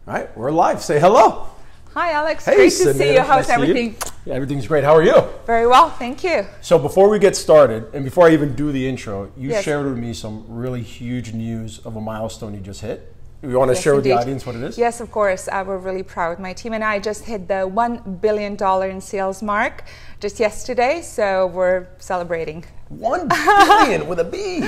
All right, we're live. Say hello. Hi, Alex. Hey, great to Senada. see you. How's Nice to see you. everything? Yeah, everything's great. How are you? Very well, thank you. So before we get started, and before I even do the intro, you Yes. shared with me some really huge news of a milestone you just hit. You want to Yes, share with the indeed. audience what it is? Yes, of course. We're really proud. My team and I just hit the $1 billion in sales mark just yesterday, so we're celebrating. 1 billion with a B.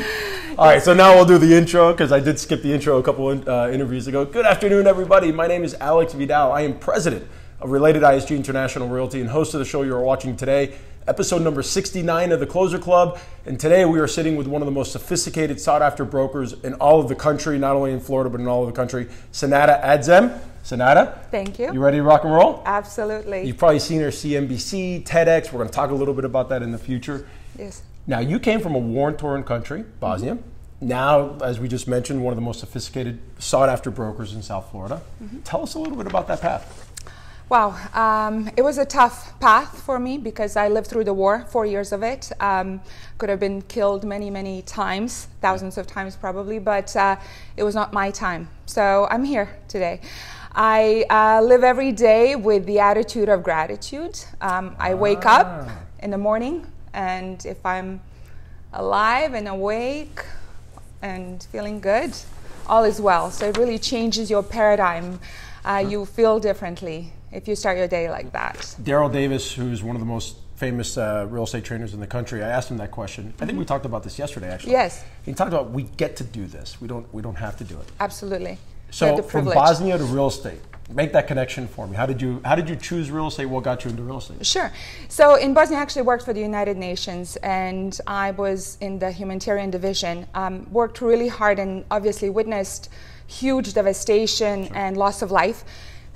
All right, so now we'll do the intro because I did skip the intro a couple interviews ago. Good afternoon, everybody. My name is Alex Vidal. I am president of Related ISG International Realty and host of the show you're watching today, episode number 69 of The Closer Club. And today we are sitting with one of the most sophisticated, sought-after brokers in all of the country, not only in Florida, but in all of the country, Senada Adzem. Senada? Thank you. You ready to rock and roll? Absolutely. You've probably seen her CNBC, TEDx. We're going to talk a little bit about that in the future. Yes. Now, you came from a war-torn country, Bosnia. Mm-hmm. Now, as we just mentioned, one of the most sophisticated, sought-after brokers in South Florida. Mm-hmm. Tell us a little bit about that path. Wow, it was a tough path for me because I lived through the war, 4 years of it. Could have been killed many, many times, thousands of times probably, but it was not my time. So I'm here today. I live every day with the attitude of gratitude. I wake up in the morning, and if I'm alive and awake and feeling good, all is well. So it really changes your paradigm. You feel differently if you start your day like that. Daryl Davis, who's one of the most famous real estate trainers in the country, I asked him that question. I think we talked about this yesterday, actually. Yes. He talked about we get to do this. We don't have to do it. Absolutely. So from Bosnia to real estate, make that connection for me. How did you choose real estate? What got you into real estate? Sure. So in Bosnia, I actually worked for the United Nations, and I was in the humanitarian division. Worked really hard and obviously witnessed huge devastation and loss of life.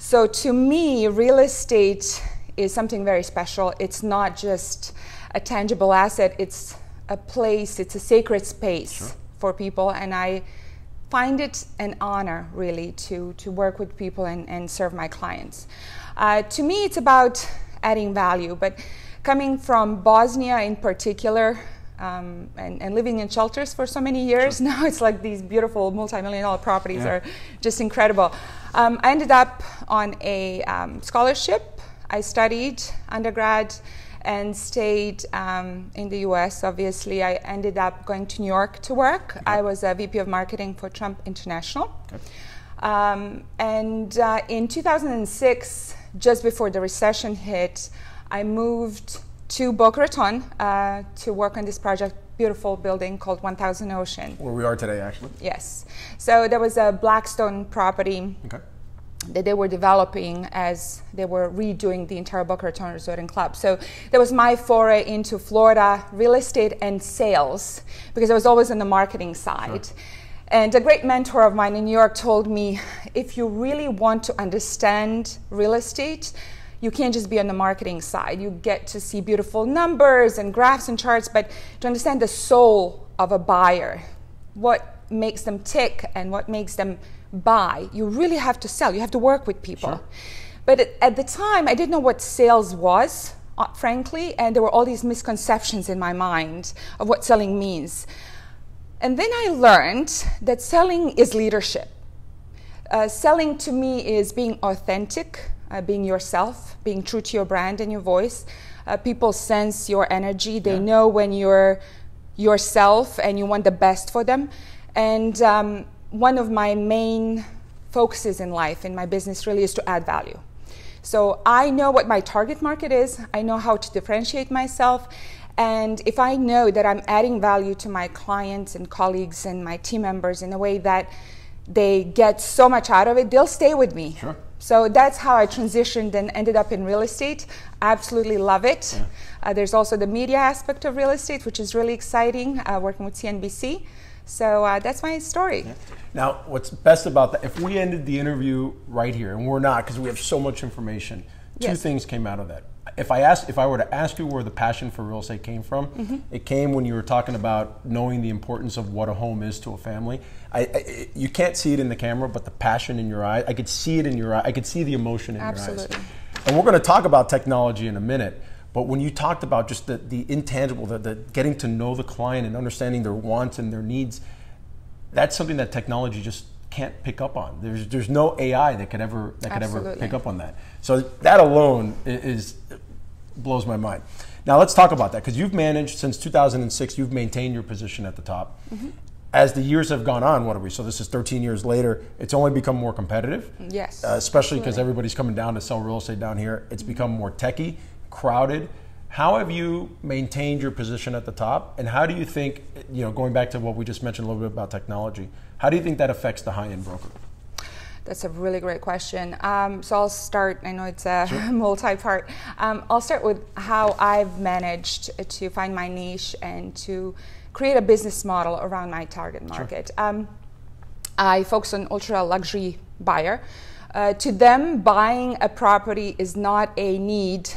So to me, real estate is something very special. It's not just a tangible asset. It's a place, it's a sacred space for people. And I find it an honor, really, to work with people and serve my clients. To me, it's about adding value. But coming from Bosnia in particular, and living in shelters for so many years, now it's like these beautiful multi-million-dollar properties are just incredible. I ended up on a scholarship. I studied undergrad and stayed in the US. Obviously, I ended up going to New York to work. I was a VP of marketing for Trump International. And in 2006, just before the recession hit, I moved to Boca Raton to work on this project, beautiful building called 1000 Ocean. Where we are today, actually. Yes. So there was a Blackstone property that they were developing as they were redoing the entire Boca Raton Resort and Club. So that was my foray into Florida real estate and sales, because I was always on the marketing side. And a great mentor of mine in New York told me, if you really want to understand real estate, you can't just be on the marketing side. You get to see beautiful numbers and graphs and charts, but to understand the soul of a buyer, what makes them tick and what makes them buy, you really have to sell. You have to work with people. Sure. But at the time, I didn't know what sales was, frankly, and there were all these misconceptions in my mind of what selling means. And then I learned that selling is leadership. Selling to me is being authentic, being yourself, being true to your brand and your voice. People sense your energy. They know when you're yourself and you want the best for them. And one of my main focuses in life, in my business, really is to add value. So I know what my target market is. I know how to differentiate myself. And if I know that I'm adding value to my clients and colleagues and my team members in a way that they get so much out of it, they'll stay with me. Sure. So that's how I transitioned and ended up in real estate. I absolutely love it. There's also the media aspect of real estate, which is really exciting, working with CNBC. So that's my story. Now, what's best about that, if we ended the interview right here, and we're not because we have so much information, two things came out of that. If I were to ask you where the passion for real estate came from, it came when you were talking about knowing the importance of what a home is to a family. You can't see it in the camera, but the passion in your eye, I could see it in your eye. I could see the emotion in your eyes. And we're going to talk about technology in a minute. But when you talked about just the intangible, the getting to know the client and understanding their wants and their needs, that's something that technology just can't pick up on. There's no AI that could ever pick up on that. So that alone blows my mind. Now let's talk about that, because you've managed since 2006. You've maintained your position at the top. As the years have gone on, what are we? So this is 13 years later. It's only become more competitive. Yes. Especially because everybody's coming down to sell real estate down here. It's become more techy, crowded. How have you maintained your position at the top? And how do you think, going back to what we just mentioned a little bit about technology, how do you think that affects the high-end broker? That's a really great question. So I'll start, I know it's a multi-part. I'll start with how I've managed to find my niche and to create a business model around my target market. I focus on ultra luxury buyer. To them, buying a property is not a need,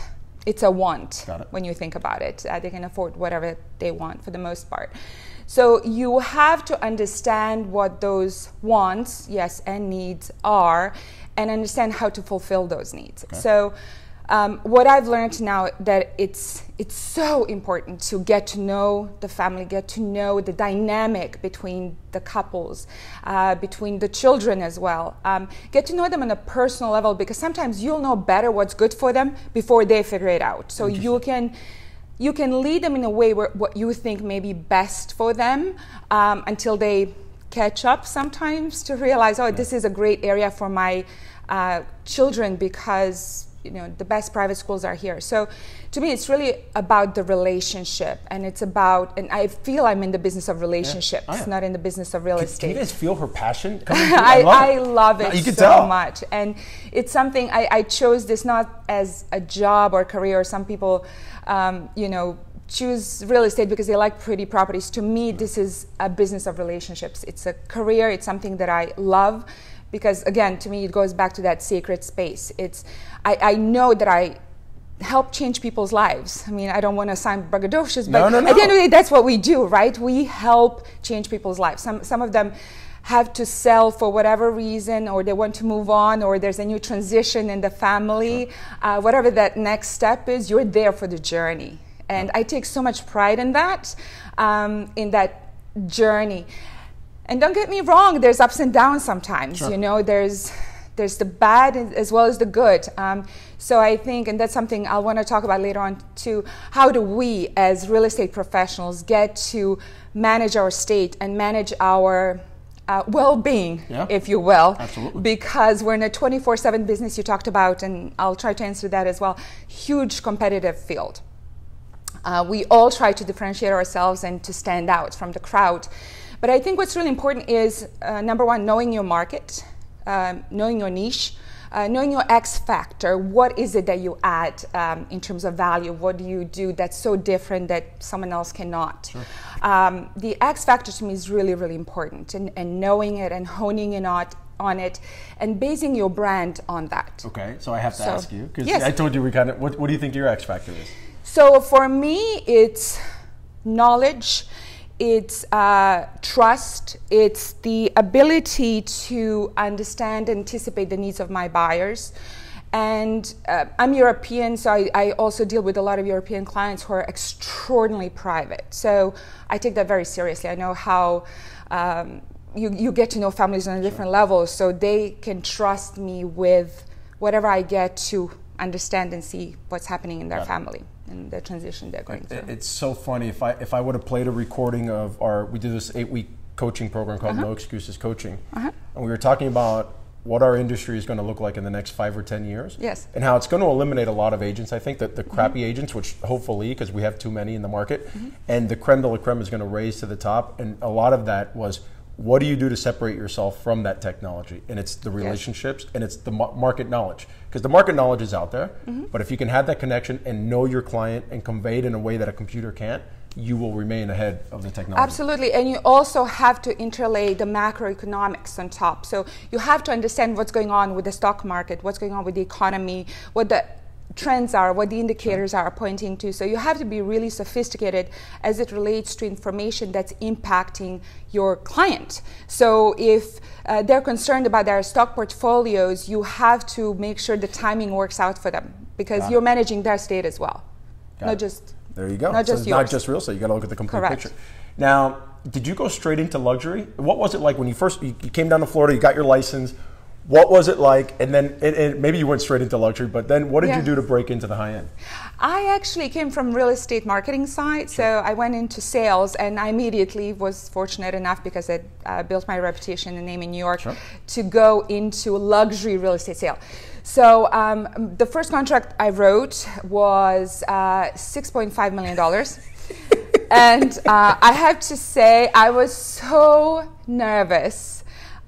it's a want when you think about it. They can afford whatever they want for the most part. So you have to understand what those wants, yes, and needs are, and understand how to fulfill those needs. So what I've learned now that it's so important to get to know the family, get to know the dynamic between the couples, between the children as well. Get to know them on a personal level, because sometimes you'll know better what's good for them before they figure it out. So you can lead them in a way where what you think may be best for them, until they catch up sometimes to realize, this is a great area for my children, because the best private schools are here. So to me, it's really about the relationship, and it's about, and I feel I'm in the business of relationships, not in the business of real estate. Can you guys feel her passion coming through? I love it you can so tell. much. And it's something, I chose this not as a job or career. Some people, choose real estate because they like pretty properties. To me, this is a business of relationships. It's a career. It's something that I love. Because again, to me, it goes back to that sacred space. I know that I help change people's lives. I mean, I don't want to sound braggadocious, but at the end of the day, that's what we do, right? We help change people's lives. Some of them have to sell for whatever reason, or they want to move on, or there's a new transition in the family. Whatever that next step is, you're there for the journey. And I take so much pride in that journey. And don't get me wrong, there's ups and downs sometimes. There's the bad as well as the good. So I think, and that's something I'll want to talk about later on too, how do we as real estate professionals get to manage our estate and manage our well-being, if you will. Absolutely. Because we're in a 24/7 business you talked about, and I'll try to answer that as well. Huge competitive field. We all try to differentiate ourselves and to stand out from the crowd. But I think what's really important is, number one, knowing your market, knowing your niche, knowing your X factor. What is it that you add in terms of value? What do you do that's so different that someone else cannot? The X factor to me is really, really important, and knowing it and honing in on it and basing your brand on that. Okay, so I have to ask you, because I told you what do you think your X factor is? So for me, it's knowledge, it's trust, it's the ability to understand and anticipate the needs of my buyers. And I'm European, so I also deal with a lot of European clients who are extraordinarily private. So I take that very seriously. I know how you get to know families on a different level, so they can trust me with whatever I get to understand and see what's happening in their family and the transition they're going through. It's so funny. If I would have played a recording of we did this 8-week coaching program called No Excuses Coaching, and we were talking about what our industry is going to look like in the next 5 or 10 years. Yes. And how it's going to eliminate a lot of agents. I think that the crappy agents, which hopefully, because we have too many in the market, and the creme de la creme is going to raise to the top. And a lot of that was, what do you do to separate yourself from that technology? And it's the relationships and it's the market knowledge. Because the market knowledge is out there, but if you can have that connection and know your client and convey it in a way that a computer can't, you will remain ahead of the technology. Absolutely, and you also have to interlay the macroeconomics on top. So you have to understand what's going on with the stock market, what's going on with the economy, what the trends are, what the indicators are pointing to. So you have to be really sophisticated as it relates to information that's impacting your client. So if they're concerned about their stock portfolios, you have to make sure the timing works out for them, because you're managing their state as well. There you go. Not just real estate. You got to look at the complete picture. Now, did you go straight into luxury? What was it like when you came down to Florida, you got your license? What was it like? And then maybe you went straight into luxury, but then what did you do to break into the high end? I actually came from real estate marketing side, so I went into sales, and I immediately was fortunate enough, because I built my reputation and name in New York, to go into luxury real estate sale. So the first contract I wrote was $6.5 million. And I have to say, I was so nervous.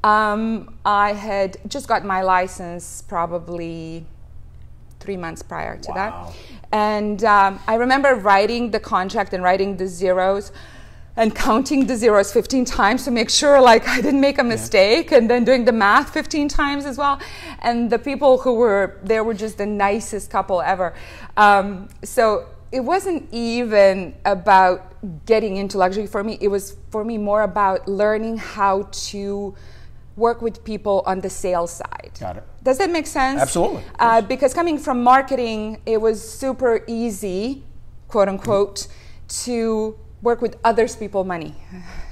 I had just got my license probably 3 months prior to that. And I remember writing the contract and writing the zeros and counting the zeros 15 times to make sure like I didn't make a mistake, and then doing the math 15 times as well. And the people who were there were just the nicest couple ever. So it wasn't even about getting into luxury for me. It was for me more about learning how to work with people on the sales side. Got it. Does that make sense? Absolutely. Because coming from marketing, it was super easy, quote unquote, to work with others' people money.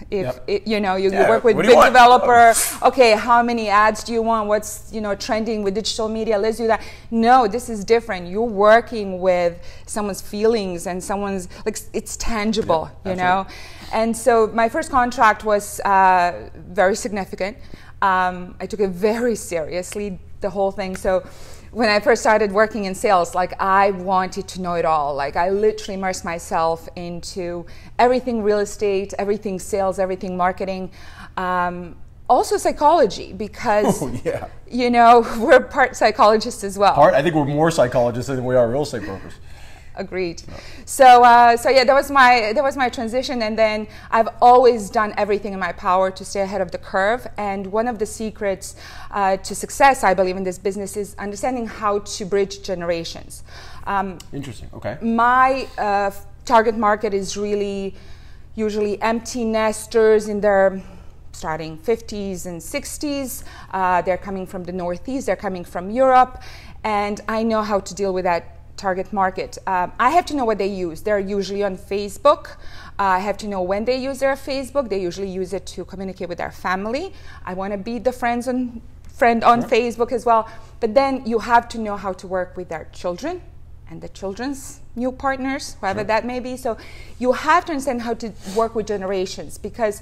If you work with big developer, okay, how many ads do you want? What's trending with digital media? Let's do that. No, this is different. You're working with someone's feelings and someone's it's tangible, you know. And so my first contract was very significant. I took it very seriously, the whole thing. So when I first started working in sales, I wanted to know it all. I literally immersed myself into everything real estate, everything sales, everything marketing, also psychology, because we're part psychologists as well. I think we're more psychologists than we are real estate brokers. Agreed. So yeah, that was my transition, and then I've always done everything in my power to stay ahead of the curve. And one of the secrets to success, I believe, in this business is understanding how to bridge generations. Interesting. Okay. My target market is really usually empty nesters in their starting 50s and 60s. They're coming from the Northeast. They're coming from Europe, and I know how to deal with that target market. I have to know what they use. They're usually on Facebook. I have to know when they use their Facebook. They usually use it to communicate with their family. I want to be the friend on Facebook as well. But then you have to know how to work with their children and the children's new partners, whoever that may be. So you have to understand how to work with generations, because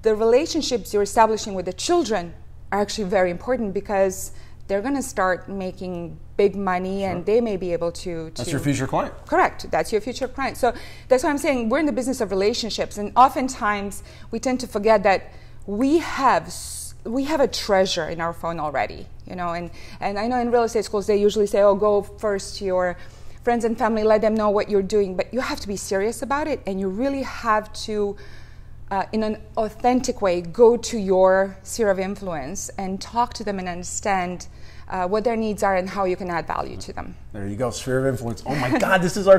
the relationships you're establishing with the children are actually very important, because they're going to start making big money, and they may be able to... That's your future client. Correct. That's your future client. So that's why I'm saying we're in the business of relationships, and oftentimes we tend to forget that we have a treasure in our phone already, and I know in real estate schools they usually say, oh, go first to your friends and family, let them know what you're doing, but you have to be serious about it, and you really have to in an authentic way go to your sphere of influence and talk to them and understand what their needs are and how you can add value to them. There you go, sphere of influence. Oh my God, this is our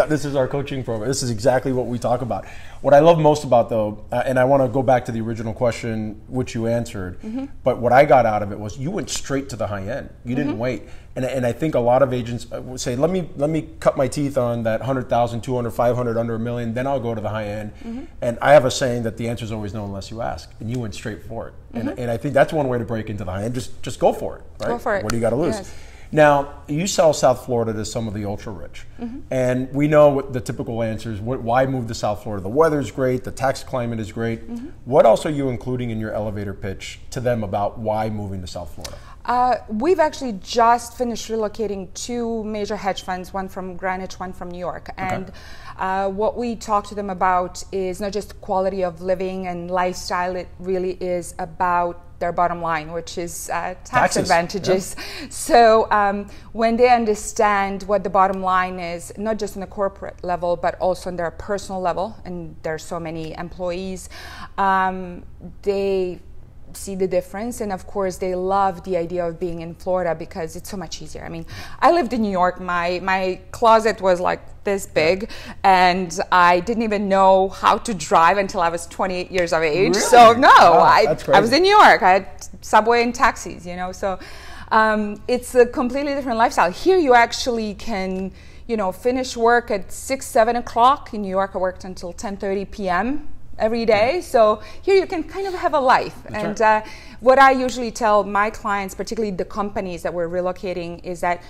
this is our coaching program. This is exactly what we talk about. What I love most about though, and I want to go back to the original question which you answered, but what I got out of it was you went straight to the high end. You didn't wait. And I think a lot of agents would say, let me cut my teeth on that 100,000, 200, 500, under $1 million, then I'll go to the high end. And I have a saying that the answer is always no unless you ask. And you went straight for it. And I think that's one way to break into the high end. Just go for it. Right? Go for it. What do you got to lose? Yes. Now, you sell South Florida to some of the ultra rich. And we know what the typical answer is. Why move to South Florida? The weather's great. The tax climate is great. What else are you including in your elevator pitch to them about why moving to South Florida? We've actually just finished relocating 2 major hedge funds, one from Greenwich, one from New York. And what we talk to them about is not just quality of living and lifestyle, it really is about their bottom line, which is tax advantages. So when they understand what the bottom line is, not just on a corporate level, but also on their personal level, and there's so many employees, they see the difference. And of course they love the idea of being in Florida because it's so much easier. I mean, I lived in New York. My closet was like this big, and I didn't even know how to drive until I was 28 years of age. Really? So no, Wow, I was in New York. I had subway and taxis, so it's a completely different lifestyle. Here you actually can finish work at 6, 7 o'clock. In New York, I worked until 10:30 p.m. every day. So here you can kind of have a life. That's and right. What I usually tell my clients, particularly the companies that we're relocating, is that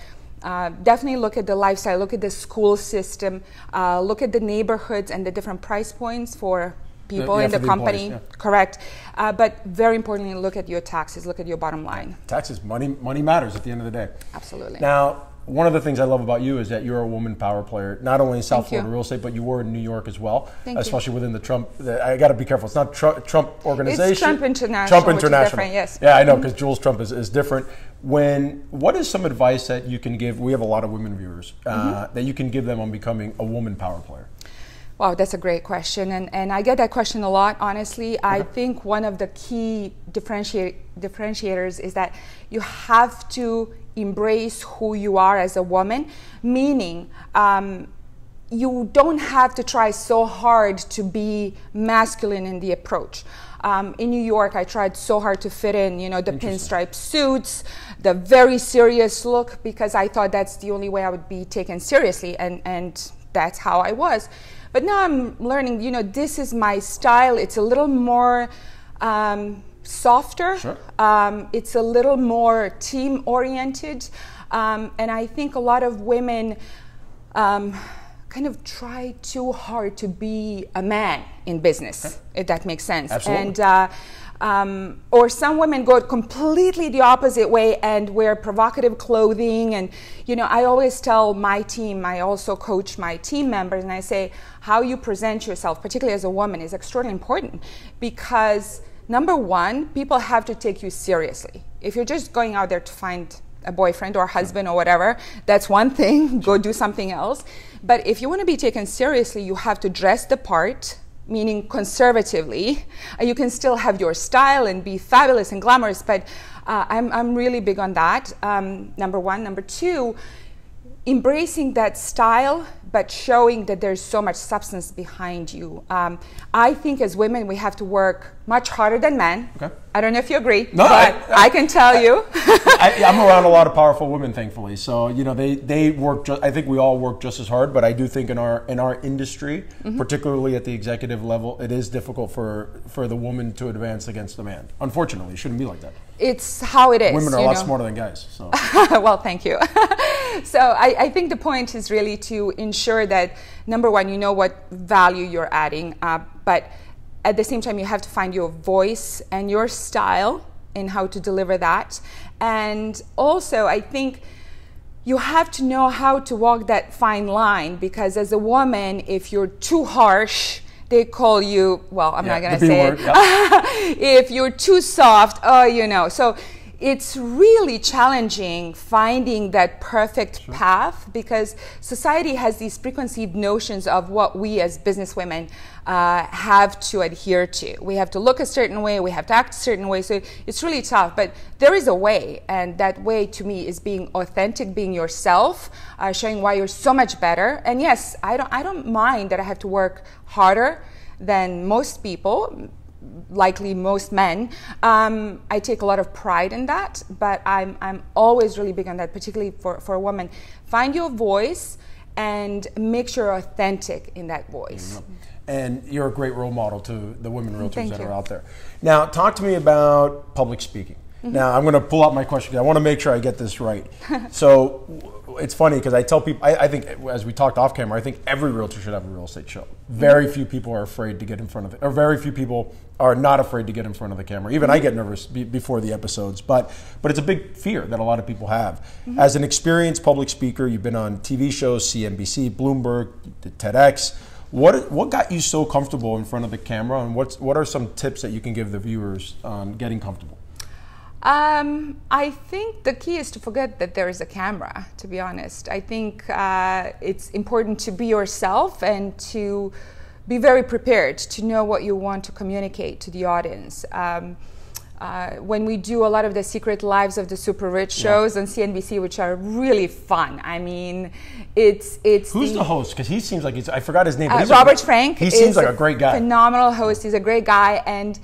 definitely look at the lifestyle, look at the school system, look at the neighborhoods and the different price points for people in the company. Employees, yeah. Correct. But very importantly, look at your taxes, look at your bottom line. Taxes, money matters at the end of the day. Absolutely. Now, one of the things I love about you is that you're a woman power player, not only in South Florida real estate, but you were in New York as well, especially within the Trump. I got to be careful. It's not Trump organization. It's Trump International. Trump International. Which is different, yes. Yeah, I know, because Jules Trump is different. What is some advice that you can give? We have a lot of women viewers that you can give them on becoming a woman power player. Wow, that's a great question. And I get that question a lot, honestly. Okay. I think one of the key differentiators is that you have to embrace who you are as a woman, meaning you don't have to try so hard to be masculine in the approach. In New York, I tried so hard to fit in, the pinstripe suits, the very serious look, because I thought that's the only way I would be taken seriously, and that's how I was. But now I'm learning, this is my style. It's a little more softer. Sure. It's a little more team-oriented. And I think a lot of women kind of try too hard to be a man in business, if that makes sense. Absolutely. And or some women go completely the opposite way and wear provocative clothing. And I always tell my team, I also coach my team members, and I say how you present yourself, particularly as a woman, is extraordinarily important, because number one, people have to take you seriously. If you're just going out there to find a boyfriend or a husband or whatever, that's one thing. Go do something else. But if you want to be taken seriously, you have to dress the part, meaning conservatively. You can still have your style and be fabulous and glamorous, but I'm really big on that, number one. Number two, embracing that style, but showing that there's so much substance behind you. I think as women, we have to work much harder than men. Okay. I don't know if you agree, but I can tell you. I'm around a lot of powerful women, thankfully. So, they work, I think we all work just as hard, but I do think in our industry, particularly at the executive level, it is difficult for the woman to advance against the man. Unfortunately, it shouldn't be like that. It's how it is. Women are a lot smarter than guys. So. Well, thank you. So I think the point is really to ensure that, number one, you know what value you're adding, but at the same time, you have to find your voice and your style in how to deliver that. And also, I think you have to know how to walk that fine line, because as a woman, if you're too harsh, they call you, well, I'm not going to say it. If you're too soft, So it's really challenging finding that perfect path, because society has these preconceived notions of what we as businesswomen have to adhere to. We have to look a certain way, we have to act a certain way, so it's really tough. But there is a way, and that way to me is being authentic, being yourself, showing why you're so much better. And yes, I don't mind that I have to work harder than most people, likely most men. I take a lot of pride in that, but I'm always really big on that, particularly for a woman. Find your voice and make sure you're authentic in that voice. And you're a great role model to the women realtors that are out there. Now, talk to me about public speaking. Now, I'm going to pull out my question. I want to make sure I get this right. So it's funny because I tell people, I think as we talked off camera, I think every realtor should have a real estate show. Very few people are afraid to get in front of it, or very few people are not afraid to get in front of the camera. Even I get nervous before the episodes, but it's a big fear that a lot of people have. As an experienced public speaker, you've been on TV shows, CNBC, Bloomberg, TEDx. What got you so comfortable in front of the camera, and what are some tips that you can give the viewers on getting comfortable? I think the key is to forget that there is a camera, to be honest. I think it's important to be yourself and to be very prepared to know what you want to communicate to the audience. when we do a lot of the secret lives of the super rich shows on CNBC, which are really fun. I mean, it's who's the host? Because he seems like I forgot his name. But Robert Frank. He seems like a great guy. Phenomenal host. He's a great guy, and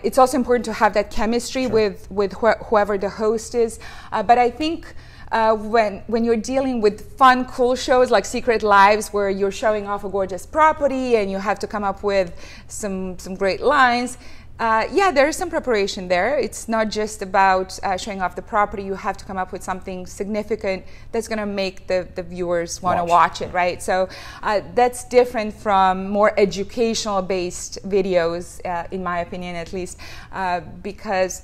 it's also important to have that chemistry with whoever the host is. But I think when you're dealing with fun, cool shows like Secret Lives, where you're showing off a gorgeous property and you have to come up with some great lines. There is some preparation there. It's not just about showing off the property. You have to come up with something significant that's going to make the viewers want to watch it, right? So that's different from more educational-based videos, in my opinion, at least, because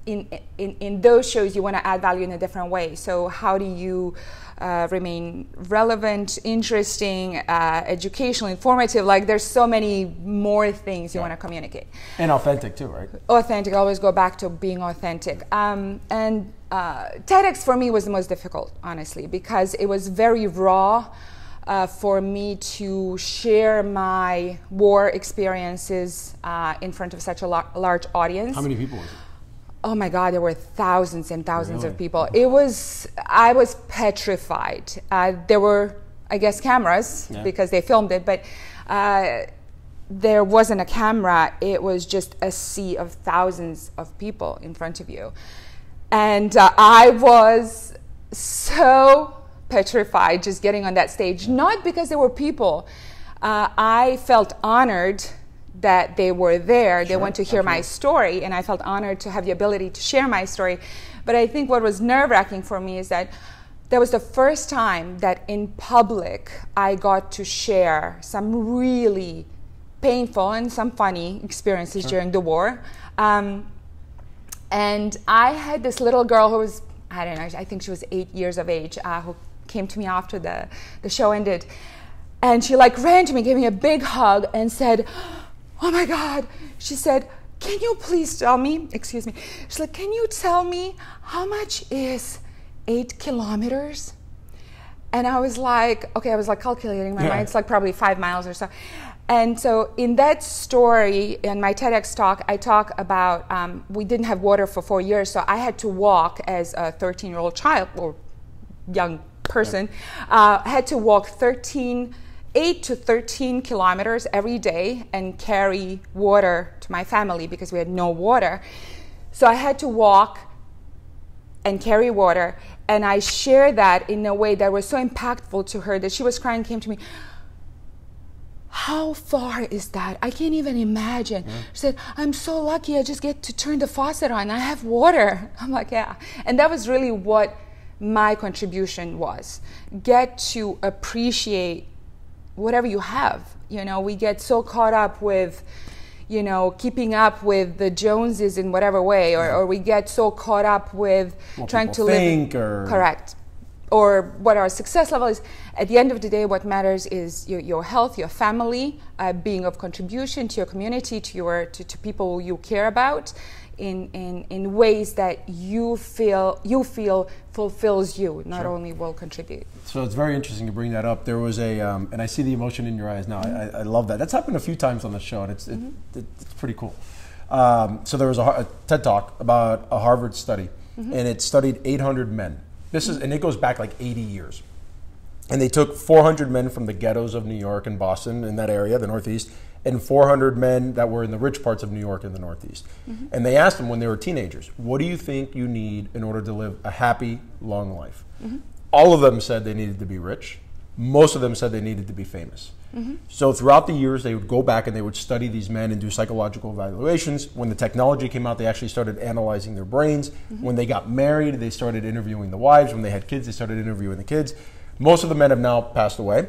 in those shows you want to add value in a different way. So how do you remain relevant, interesting, educational, informative? Like, there's so many more things you want to communicate. And authentic too, right? Authentic. I always go back to being authentic. And TEDx for me was the most difficult, honestly, because it was very raw for me to share my war experiences in front of such a large audience. How many people was it? Oh my God, there were thousands and thousands of people. I was petrified. There were, I guess, cameras because they filmed it, but there wasn't a camera. It was just a sea of thousands of people in front of you. And I was so petrified just getting on that stage, not because there were people. I felt honored that they were there. They want to hear my story, and I felt honored to have the ability to share my story. But I think what was nerve-wracking for me is that was the first time that in public I got to share some really painful and some funny experiences during the war. And I had this little girl who was, I don't know, I think she was 8 years of age, who came to me after the show ended. And she ran to me, gave me a big hug, and said, "Oh my God," she said, "can you please tell me," excuse me, she's like, "can you tell me how much is 8 kilometers? And I was like, okay, I was calculating in my mind, it's probably 5 miles or so. And so in that story, in my TEDx talk, I talk about, we didn't have water for 4 years, so I had to walk as a 13-year-old child, or young person, had to walk 8 to 13 kilometers every day and carry water to my family because we had no water. So I had to walk and carry water, and I shared that in a way that was so impactful to her that she was crying, came to me, "How far is that? I can't even imagine." She said, "I'm so lucky, I just get to turn the faucet on, I have water." I'm like, yeah. And that was really what my contribution was. Get to appreciate whatever you have. We get so caught up with, keeping up with the Joneses in whatever way, or we get so caught up with trying to live. Correct. Or what our success level is. At the end of the day, what matters is your health, your family, being of contribution to your community, to people you care about, in ways that you feel fulfills you, not only will contribute. So it's very interesting to bring that up. There was and I see the emotion in your eyes now. I love that. That's happened a few times on the show, and it's pretty cool. So there was a TED Talk about a Harvard study, and it studied 800 men. And it goes back 80 years. And they took 400 men from the ghettos of New York and Boston, in that area, the Northeast, and 400 men that were in the rich parts of New York and the Northeast. And they asked them when they were teenagers, what do you think you need in order to live a happy, long life? All of them said they needed to be rich. Most of them said they needed to be famous. So throughout the years, they would go back and they would study these men and do psychological evaluations. When the technology came out, they actually started analyzing their brains. When they got married, they started interviewing the wives. When they had kids, they started interviewing the kids. Most of the men have now passed away.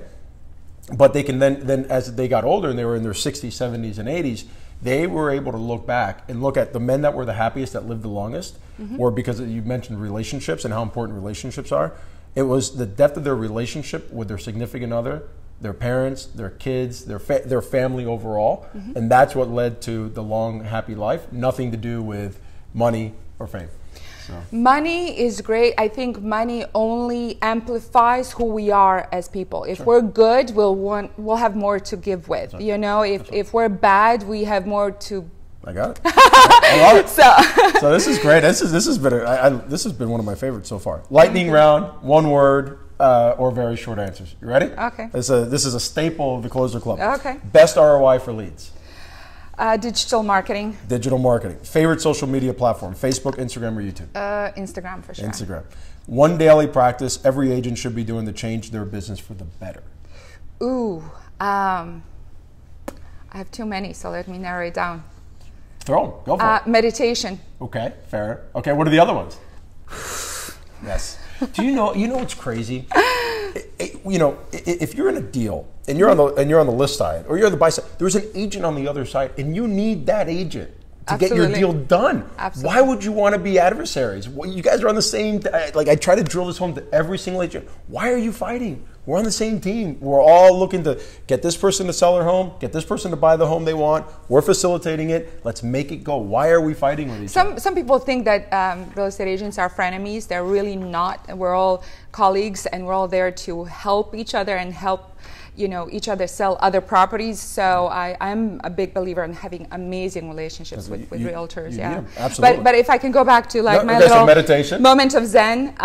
But they can then as they got older and they were in their 60s, 70s, and 80s, they were able to look back and look at the men that were the happiest, that lived the longest, or because you mentioned relationships and how important relationships are. It was the depth of their relationship with their significant other, their parents, their kids, their family overall. And that's what led to the long, happy life. Nothing to do with money or fame. So. Money is great. I think money only amplifies who we are as people. If we're good, we'll have more to give with. If we're bad, we have more to I got it. I love it. So this is great. This has been one of my favorites so far. Lightning round, one word or very short answers. You ready? Okay. This is a staple of the Closer Club. Okay. Best ROI for leads. Digital marketing. Digital marketing. Favorite social media platform? Facebook, Instagram, or YouTube? Instagram for sure. Instagram. One daily practice every agent should be doing to change their business for the better. Ooh, I have too many, so let me narrow it down. Throw them. Go for it. Meditation. Okay, fair. Okay, what are the other ones? Yes. Do you know what's crazy? If you're in a deal and you're on the list side or you're on the buy side, there's an agent on the other side, and you need that agent to get your deal done. Absolutely. Why would you want to be adversaries? Well, you guys are on the same. I try to drill this home to every single agent. Why are you fighting? We're on the same team. We're all looking to get this person to sell their home, get this person to buy the home they want. We're facilitating it. Let's make it go. Why are we fighting with each other? Some people think that real estate agents are frenemies. They're really not. We're all colleagues, and we're all there to help each other and help each other sell other properties. So I'm a big believer in having amazing relationships with realtors. Yeah, absolutely. But if I can go back to my little meditation moment of Zen.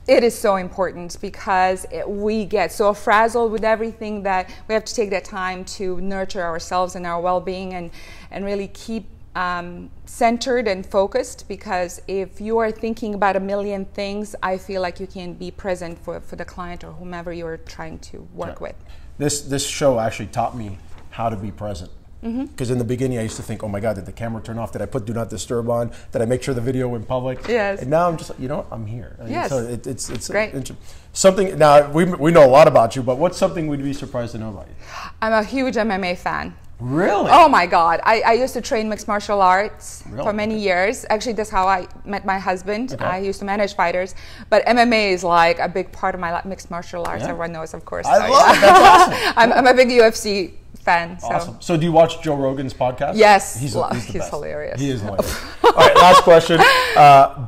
It is so important because we get so frazzled with everything that we have to take that time to nurture ourselves and our well-being and really keep centered and focused, because if you are thinking about a million things, I feel like you can't be present for the client or whomever you're trying to work with. This show actually taught me how to be present. Because in the beginning I used to think, oh my God, did the camera turn off? Did I put do not disturb on? Did I make sure the video went public? Yes. And now I'm just like, I'm here. Yes. So it's great. Something. Now we know a lot about you, but what's something we'd be surprised to know about you? I'm a huge MMA fan. Really? Oh my God. I used to train mixed martial arts for many years. Actually, that's how I met my husband. Okay. I used to manage fighters. But MMA is like a big part of my mixed martial arts. Yeah. Everyone knows, of course. I love it. That's awesome. I'm a big UFC fan. Awesome. So do you watch Joe Rogan's podcast? Yes. He's hilarious. He is hilarious. All right, last question.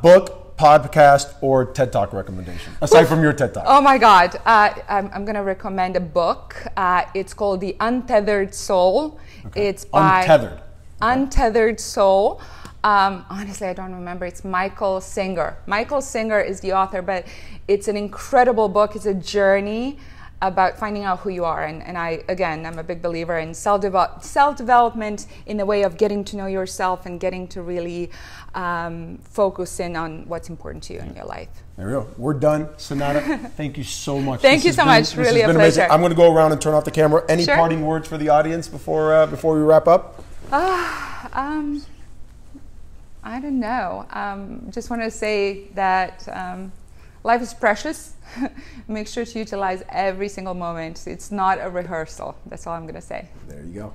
Book, podcast, or TED Talk recommendation, aside from your TED Talk? Oh my God. I'm going to recommend a book. It's called The Untethered Soul. Okay. It's by Untethered. Untethered Soul. Honestly, I don't remember. It's Michael Singer. Michael Singer is the author, but it's an incredible book. It's a journey about finding out who you are. And I'm a big believer in self-development in the way of getting to know yourself and getting to really focus in on what's important to you in your life. There we go. We're done. Senada, thank you so much. Thank you so much. Really a pleasure. Amazing. I'm going to go around and turn off the camera. Any parting words for the audience before we wrap up? I don't know. Just want to say that life is precious. Make sure to utilize every single moment. It's not a rehearsal. That's all I'm going to say. There you go.